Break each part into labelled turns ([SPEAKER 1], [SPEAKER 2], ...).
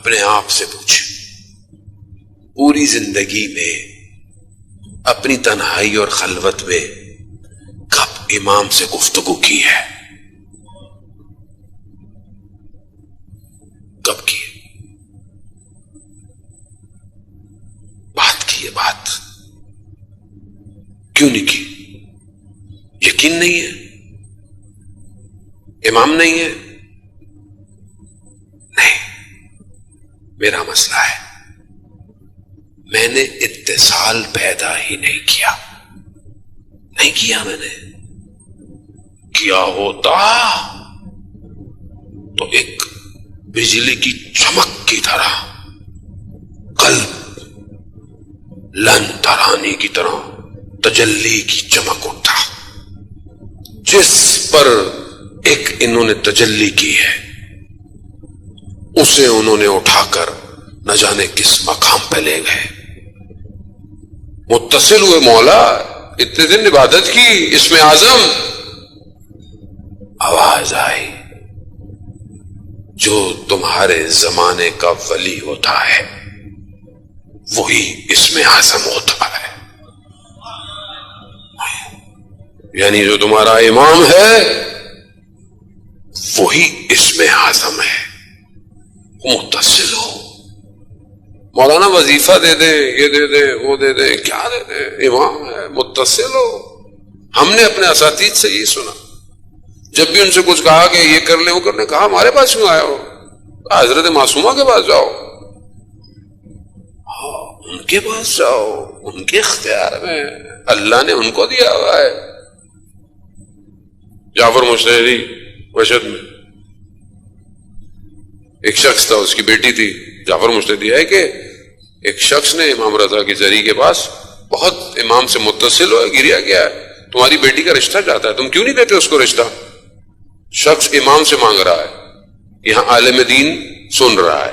[SPEAKER 1] اپنے آپ سے پوچھیں، پوری زندگی میں اپنی تنہائی اور خلوت میں کب امام سے گفتگو کی ہے؟ کب کی ہے؟ بات کی ہے؟ بات کیوں نہیں کی؟ یقین نہیں ہے؟ امام نہیں ہے؟ نہیں، میرا مسئلہ ہے میں نے اتصال پیدا ہی نہیں کیا، نہیں کیا میں نے۔ کیا ہوتا تو ایک بجلی کی چمک کی طرح، قلب لن ترانی کی طرح تجلی کی چمک اٹھا، جس پر ایک انہوں نے تجلی کی ہے اسے انہوں نے اٹھا کر نہ جانے کس مقام پہ لے گئے۔ متصل ہوئے مولا، اتنے دن عبادت کی، اسم اعظم، آواز آئی جو تمہارے زمانے کا ولی ہوتا ہے وہی اسم اعظم ہوتا ہے، یعنی جو تمہارا امام ہے وہی اسم اعظم ہے۔ متصل ہو، مولانا وظیفہ دے دے، یہ دے دے، وہ دے دے، کیا دے دے، امام ہے، متصل ہو۔ ہم نے اپنے اساتذہ سے یہ سنا، جب بھی ان سے کچھ کہا کہ یہ کر لیں وہ کر لیں، کہا ہمارے پاس کیوں آئے ہو؟ حضرت معصومہ کے پاس جاؤ، ان کے پاس جاؤ، ان کے اختیار میں، اللہ نے ان کو دیا ہوا ہے۔ جعفر مشتری وشد میں ایک شخص تھا، اس کی بیٹی تھی، جعفر مشتری ہے کہ ایک شخص نے امام رضا کی زری کے پاس بہت امام سے متصل ہو گریا گیا ہے، تمہاری بیٹی کا رشتہ چاہتا ہے، تم کیوں نہیں دیتے اس کو رشتہ؟ شخص امام سے مانگ رہا ہے، یہاں عالم دین سن رہا ہے،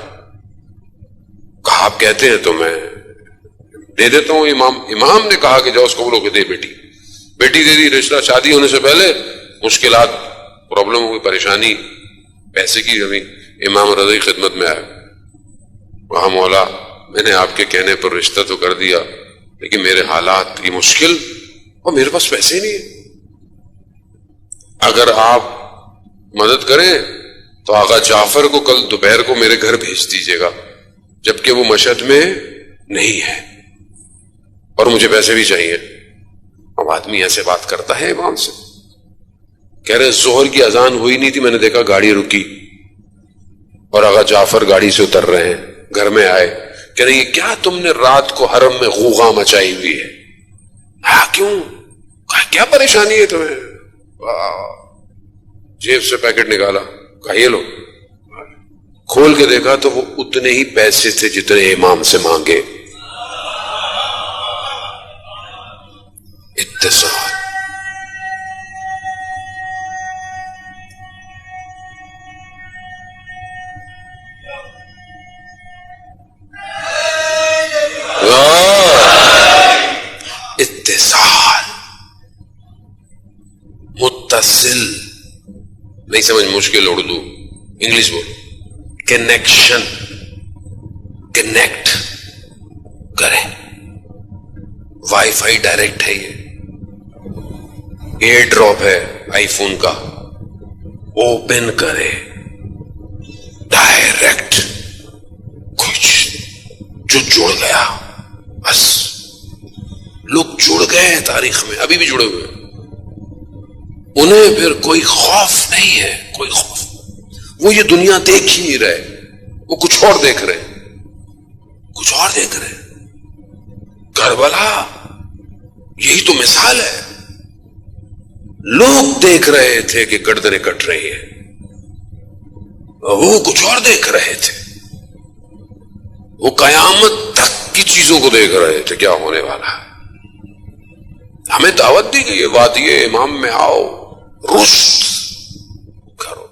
[SPEAKER 1] کہا آپ کہتے ہیں تو میں دے دیتا ہوں۔ امام نے کہا کہ جاؤ اس کو بولو کہ دے بیٹی، بیٹی دے دی۔ رشتہ شادی ہونے سے پہلے مشکلات، پرابلم ہوئی، پریشانی، پیسے کی کمی، امام رضا کی خدمت میں آیا، وہاں مولا میں نے آپ کے کہنے پر رشتہ تو کر دیا لیکن میرے حالات کی مشکل اور میرے پاس پیسے ہی نہیں ہیں، اگر آپ مدد کریں تو آقا جعفر کو کل دوپہر کو میرے گھر بھیج دیجیے گا، جبکہ وہ مشہد میں نہیں ہے اور مجھے پیسے بھی چاہیے۔ اب آدمی ایسے بات کرتا ہے امام سے، کہہ رہے ظہر کی اذان ہوئی نہیں تھی، میں نے دیکھا گاڑی رکی اور آقا جعفر گاڑی سے اتر رہے ہیں، گھر میں آئے، کہہ رہے یہ کیا تم نے رات کو حرم میں غوغا مچائی ہوئی ہے؟ ہاں کیوں؟ کیا پریشانی ہے تمہیں؟ جیب سے پیکٹ نکالا، کہا یہ لو، کھول کے دیکھا تو وہ اتنے ہی پیسے تھے جتنے امام سے مانگے۔ اتصال۔ اتصال، متصل، نہیں سمجھ مشکل اردو، انگلش بولو، کنیکشن، کنیکٹ کریں، وائی فائی ڈائریکٹ ہے، یہ ایئر ڈراپ ہے آئی فون کا، اوپن کرے ڈائریکٹ، کچھ جو جڑ گیا بس، لوگ جڑ گئے ہیں تاریخ میں، ابھی بھی جڑے ہوئے ہیں، انہیں پھر کوئی خوف نہیں ہے، کوئی خوف، وہ یہ دنیا دیکھ ہی نہیں رہے، وہ کچھ اور دیکھ رہے، کچھ اور دیکھ رہے۔ کربلا یہی تو مثال ہے، لوگ دیکھ رہے تھے کہ گردنیں کٹ رہی ہیں، وہ کچھ اور دیکھ رہے تھے، وہ قیامت تک کی چیزوں کو دیکھ رہے تھے، کیا ہونے والا ہے۔ ہمیں دعوت دی گئی ہے، وادی امام میں آؤ، رشد کرو۔